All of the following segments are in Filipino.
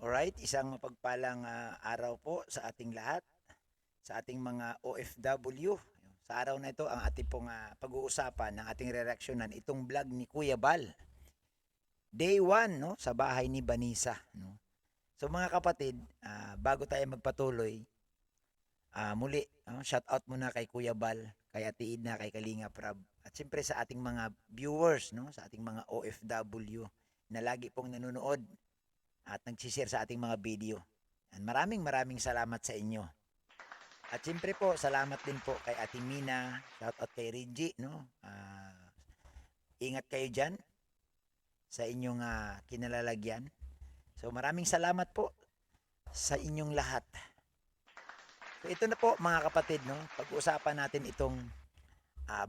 Alright, isang mapagpalang araw po sa ating lahat, sa ating mga OFW. Sa araw na ito, ang ating pong pag-uusapan ng ating reaksyonan, itong vlog ni Kuya Bal. Day 1, no, sa bahay ni Vanessa. No? So mga kapatid, bago tayo magpatuloy, muli, shout out muna kay Kuya Bal, kay Ate Edna, kay Kalinga Prab. At siyempre sa ating mga viewers, no, sa ating mga OFW na lagi pong nanonood at nagsishare sa ating mga video. Maraming maraming salamat sa inyo. At siyempre po, salamat din po kay Ate Mina, shout out kay Reggie, no? Ingat kayo diyan sa inyong kinalalagyan. So maraming salamat po sa inyong lahat. So ito na po mga kapatid, no? Pag-uusapan natin itong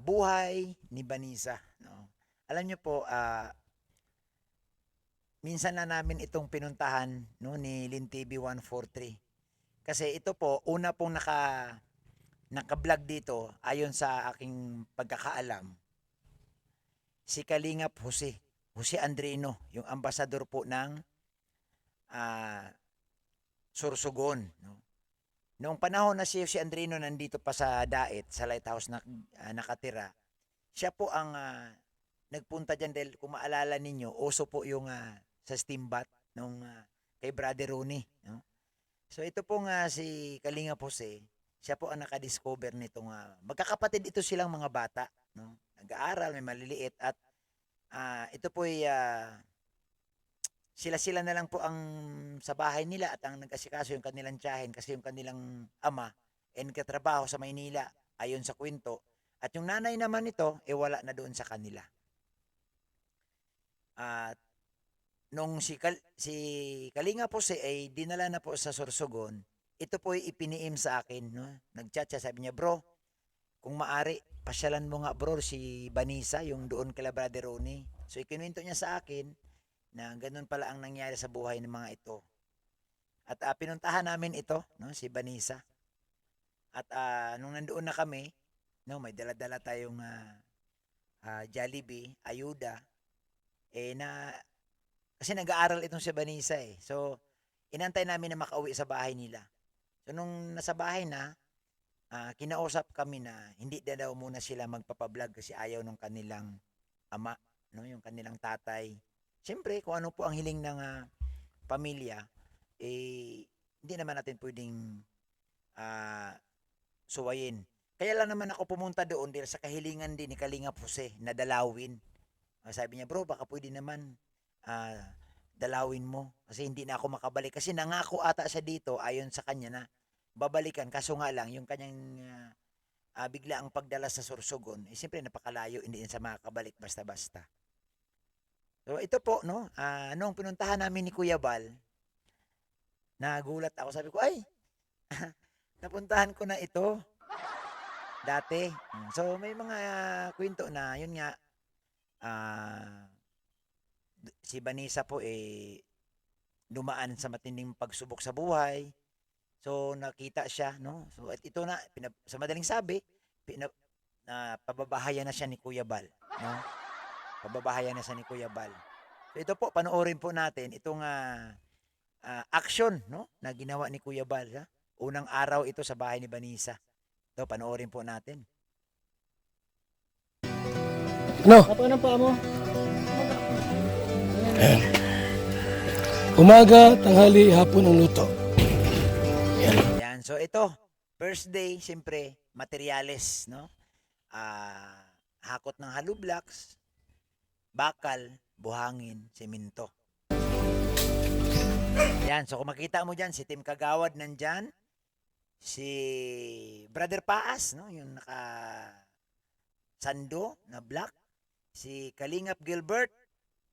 buhay ni Vanessa, no? Alam niyo po, minsan na namin itong pinuntahan, no, ni Lin TV 143. Kasi ito po, una pong naka-vlog dito, ayon sa aking pagkakaalam, si Kalingap Jose Andrino, yung ambasador po ng ah, Sorsogon. No? Noong panahon na si Andrino nandito pa sa Daet, sa lighthouse na nakatira, siya po ang nagpunta dyan dahil kung maalala ninyo, uso po yung sa steam bath nung kay Brother Rooney. No? So ito po nga si Kalinga Jose, siya po ang nakadiscover nitong magkakapatid ito silang mga bata, no? Nag-aaral, may maliliit at ito po ay sila-sila na lang po ang sa bahay nila at ang nag-asikaso yung kanilang tiyahin kasi yung kanilang ama ay nagkatrabaho sa Maynila ayon sa kwento. At yung nanay naman nito wala na doon sa kanila. At nung si Kalinga po ay dinala na po sa Sorsogon, ito po ay ipiniim sa akin. No? Nag-chat siya, sabi niya, bro, kung maari, pasyalan mo nga bro si Vanessa, yung doon kay Brother Ronnie. So ikinuwento niya sa akin na ganun pala ang nangyari sa buhay ng mga ito. At pinuntahan namin ito, no, si Vanessa. At nung nandoon na kami, no, may dala-dala tayong Jollibee, ayuda, na kasi nag-aaral itong si Vanessa eh. So, inantay namin na makauwi sa bahay nila. So, nung nasa bahay na, kinausap kami na hindi na daw muna sila magpapablog kasi ayaw ng kanilang ama, no, yung kanilang tatay. Siyempre, kung ano po ang hiling ng pamilya, hindi naman natin pwedeng uh, suwayin. Kaya lang naman ako pumunta doon dahil sa kahilingan din ni Kalinga Jose na dalawin. Sabi niya, bro, baka pwede naman dalawin mo kasi hindi na ako makabalik. Kasi nangako ata siya dito ayon sa kanya na babalikan. Kaso nga lang, yung kanyang bigla ang pagdala sa Sorsogon, siyempre napakalayo, hindi sa makakabalik basta-basta. So ito po, no, nung pinuntahan namin ni Kuya Bal, nagulat ako. Sabi ko, ay, napuntahan ko na ito dati. So may mga kwento na, yun nga, si Vanessa po dumaan sa matinding pagsubok sa buhay. So nakita siya, no? So at ito na sa madaling sabi, pababahayan na siya ni Kuya Bal, no? Pababahayan na siya ni Kuya Bal. So ito po, panoorin po natin itong action, no, na ginawa ni Kuya Bal. Ha? Unang araw ito sa bahay ni Vanessa. Ito, panoorin po natin. No. Apo ng paa mo? Umaga, tanghali, hapon ang luto. Yan. So ito, first day, siyempre, materyales, no? Hakot ng hollow blocks, bakal, buhangin, semento. Yan. So kung makita mo dyan, si Tim Kagawad nandyan. Si Brother Paas, no? Yung naka sando na black. Si Kalingap Gilbert.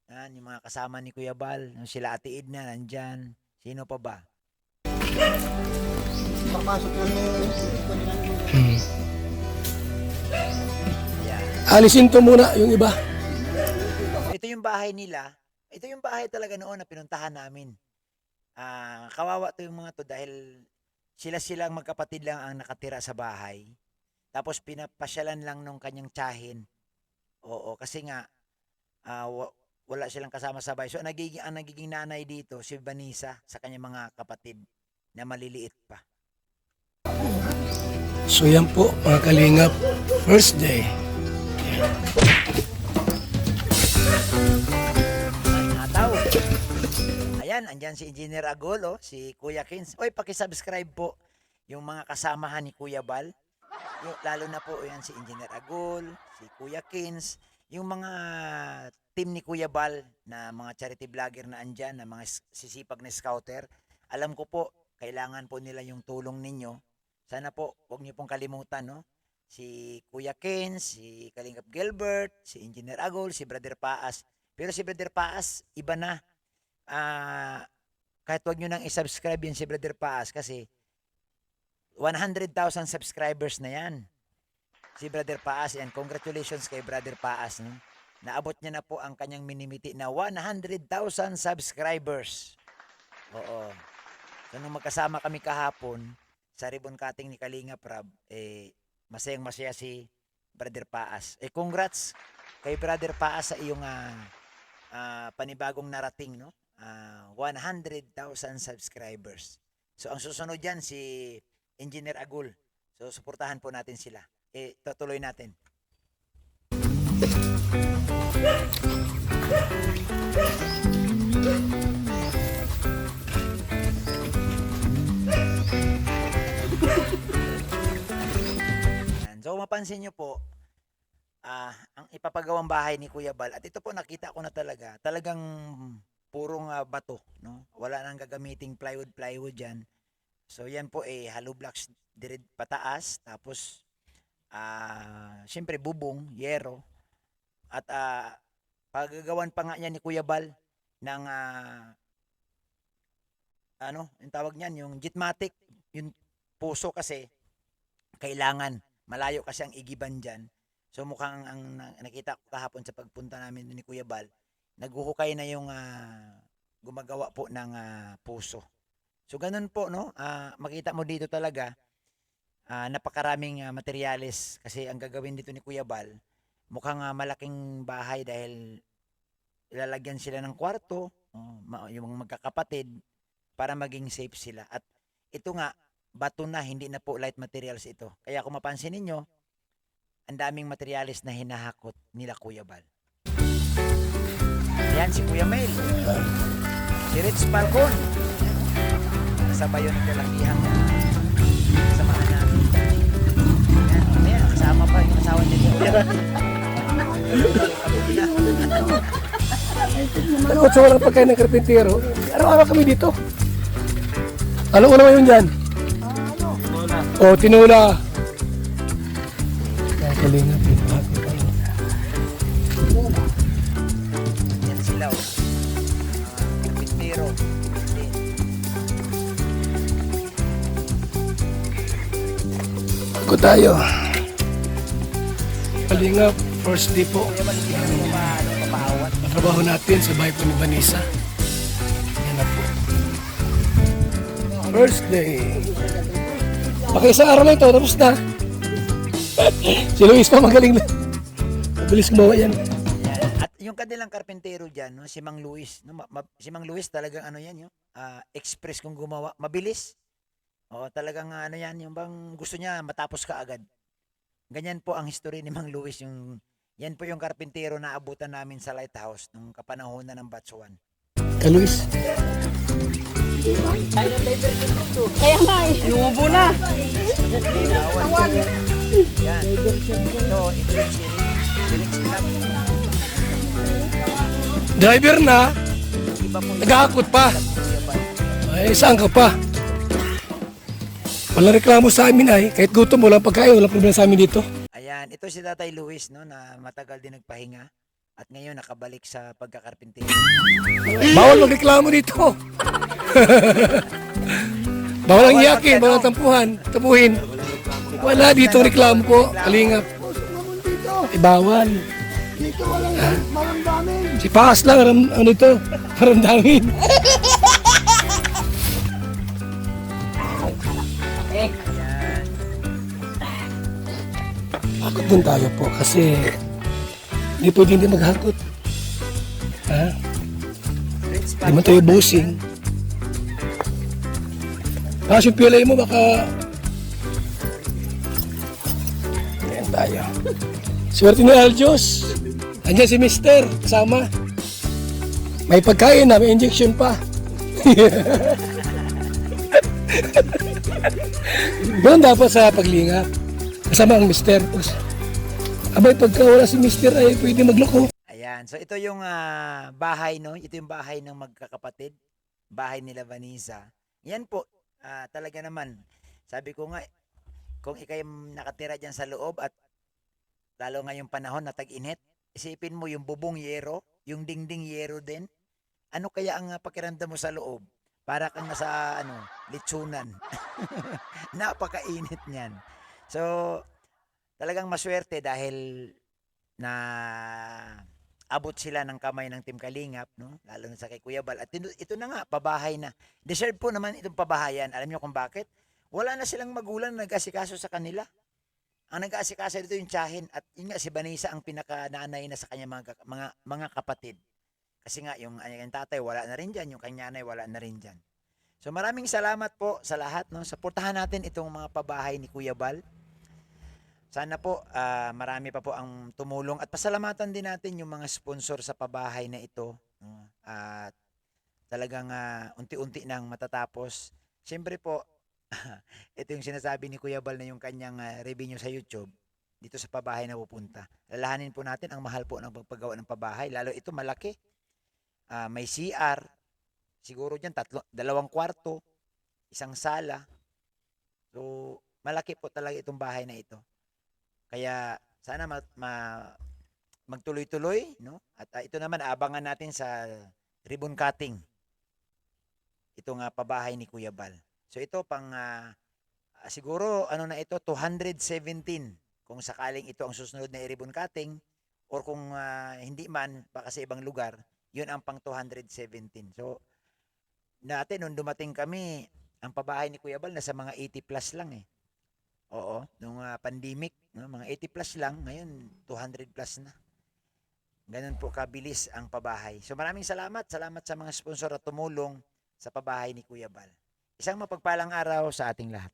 Yan, yung mga kasama ni Kuya Bal. Sila Ate Edna nandyan. Sino pa ba? Papasok lang Yan. Alisin to muna yung iba. Ito yung bahay nila. Ito yung bahay talaga noon na pinuntahan namin. Kawawa to yung mga to dahil sila-silang magkapatid lang ang nakatira sa bahay. Tapos pinapasyalan lang nung kanyang tiyahin. Oo, kasi nga wala silang kasama sa bahay. So ang nagiging nanay dito si Vanessa sa kanyang mga kapatid na maliliit pa. So yan po mga kalingap, first day. Nataw. Ayan, andyan si Engineer Agol, oh, si Kuya Kins. Oy, paki-subscribe po yung mga kasamahan ni Kuya Bal. Lalo na po yan si Engineer Agol, si Kuya Kins, yung mga team ni Kuya Bal na mga charity vlogger na andyan, na mga sisipag na scouter. Alam ko po, kailangan po nila yung tulong ninyo. Sana po, huwag niyo pong kalimutan, no? Si Kuya Kins, si Kalingap Gilbert, si Engineer Agol, si Brother Paas. Pero si Brother Paas, iba na. Kahit wag nyo nang i-subscribe yun si Brother Paas kasi 100,000 subscribers na yan. Si Brother Paas, yan. Congratulations kay Brother Paas. No? Naabot niya na po ang kanyang minimiti na 100,000 subscribers. Oo. So nung magkasama kami kahapon sa ribbon cutting ni Kalinga Prab, masayang masaya si Brother Paas. Congrats kay Brother Paas sa iyong panibagong narating, no? 100,000 subscribers. So ang susunod dyan si Engineer Agul. So suportahan po natin sila. Tutuloy natin. So mapansin nyo po, ang ipapagawang bahay ni Kuya Bal, at ito po nakita ko na talagang purong bato, no? Wala nang gagamiting plywood dyan. So yan po hollow blocks dired pataas, tapos syempre bubong, yero, at pagagawan pa nga niya ni Kuya Bal ng yung tawag niyan, yung Jitmatic, yung puso kasi kailangan, malayo kasi ang igiban dyan. So mukhang ang nakita ko kahapon sa pagpunta namin ni Kuya Bal, naghuhukay na yung gumagawa po ng puso. So ganun po, no? Makita mo dito talaga napakaraming materyales kasi ang gagawin dito ni Kuya Bal, mukhang malaking bahay dahil ilalagyan sila ng kwarto, yung magkakapatid para maging safe sila. At ito nga, bato na, hindi na po light materials ito. Kaya kung mapansin ninyo, ang daming materyales na hinahakot nila Kuya Bal. Yan si Kuya Mel. Si Rich Falcon. Kasabay yun ng kalakihan niya. Kasamahan namin. Yan, kasama pa yung asawa niya. Takot sa walang pagkain ng karpintero. Araw-araw kami dito. Ano naman yun dyan? Tinula. Kalingap yun. Yan sila, kapitero. Ako tayo. Kalingap, first day po. Kuya Bal, hindi na mapaawat. Trabaho natin sa bahay po ni Vanessa. Yan na po. First day. Isang araw lang ito, tapos na. Si Luis pa magaling na. Mabilis gumawa yan. At yung kanilang karpentero dyan, no, si Mang Luis. No, si Mang Luis talagang yan, express kung gumawa. Mabilis. Talagang yan, yung bang gusto niya matapos ka agad. Ganyan po ang history ni Mang Luis. Yan po yung karpentero na abutan namin sa lighthouse nung kapanahonan ng Batch 1. Ka Luis. Kaya nga inuubo na. Yan. Ito si Rick Silap. Driver na, Iba po naghahakot pa. Kuya Bal. Ay, saan ka pa? Walang reklamo sa amin ay. Kahit gutom, walang pagkain, walang problema sa amin dito. Ayan, ito si Tatay Luis, no, na matagal din nagpahinga at ngayon nakabalik sa pagkakarpintero. Bawal magreklamo dito. Bawal ang iyakin, bawal ang tampuhin. Wala dito reklamo po, Kalingap. Bawal. Dito walang damin. Si Paas lang, maramdamin. Ayan. Hakot din tayo po kasi hindi pwede hindi maghakot. Ha? Rich Hindi mo tayo busing. Kasi yung pilay mo baka... Ayan tayo. Swerte ni Aljos. Andiyan si Mister, kasama. May pagkain na, may injection pa. Ganun dapat sa paglingap. Kasama ang Mister. Tapos, abay, pagka wala si Mister ay pwede magloko. Ayan. So ito yung bahay, no? Ito yung bahay ng magkakapatid. Bahay nila Vanessa. Yan po. Talaga naman. Sabi ko nga, kung ikay nakatira dyan sa loob at lalo ngayong panahon na tag-init, isipin mo yung bubong yero, yung dingding yero din. Ano kaya ang pakiramdam mo sa loob? Para kang nasa litsunan. Napakainit niyan. So, talagang maswerte dahil na abot sila ng kamay ng Team Kalingap, no? Lalo na sa kay Kuya Bal. At ito na nga, pabahay na. Deserve po naman itong pabahayan. Alam niyo kung bakit? Wala na silang magulang na nag-asikaso sa kanila. Ang nag-aasikaso dito yung tiyahin at yun nga si Vanessa ang pinaka-nanay na sa kanya mga kapatid. Kasi nga yung tatay wala na rin diyan, yung kanya nanay wala na rin diyan. So maraming salamat po sa lahat, no. Suportahan natin itong mga pabahay ni Kuya Bal. Sana po marami pa po ang tumulong at pasalamatan din natin yung mga sponsor sa pabahay na ito, no? At talagang unti-unti nang matatapos. Siyempre po, ito yung sinasabi ni Kuya Bal na yung kanyang revenue sa YouTube dito sa pabahay na pupunta. Lalahanin po natin ang mahal po ng pagpagawa ng pabahay, lalo ito malaki. May CR, siguro diyan 2 kwarto, isang sala. So, malaki po talaga itong bahay na ito. Kaya sana magtuloy-tuloy, no? At ito naman abangan natin sa ribbon cutting. Ito nga pabahay ni Kuya Bal. So ito pang siguro na ito 217 kung sakaling ito ang susunod na ribbon cutting or kung hindi man baka sa ibang lugar, 'yun ang pang 217. So dati nung dumating kami, ang pabahay ni Kuya Bal nasa mga 80 plus lang eh. Oo, nung pandemic, no, mga 80 plus lang, ngayon 200 plus na. Ganun po kabilis ang pabahay. So maraming salamat sa mga sponsor at tumulong sa pabahay ni Kuya Bal. Isang mapagpalang araw sa ating lahat.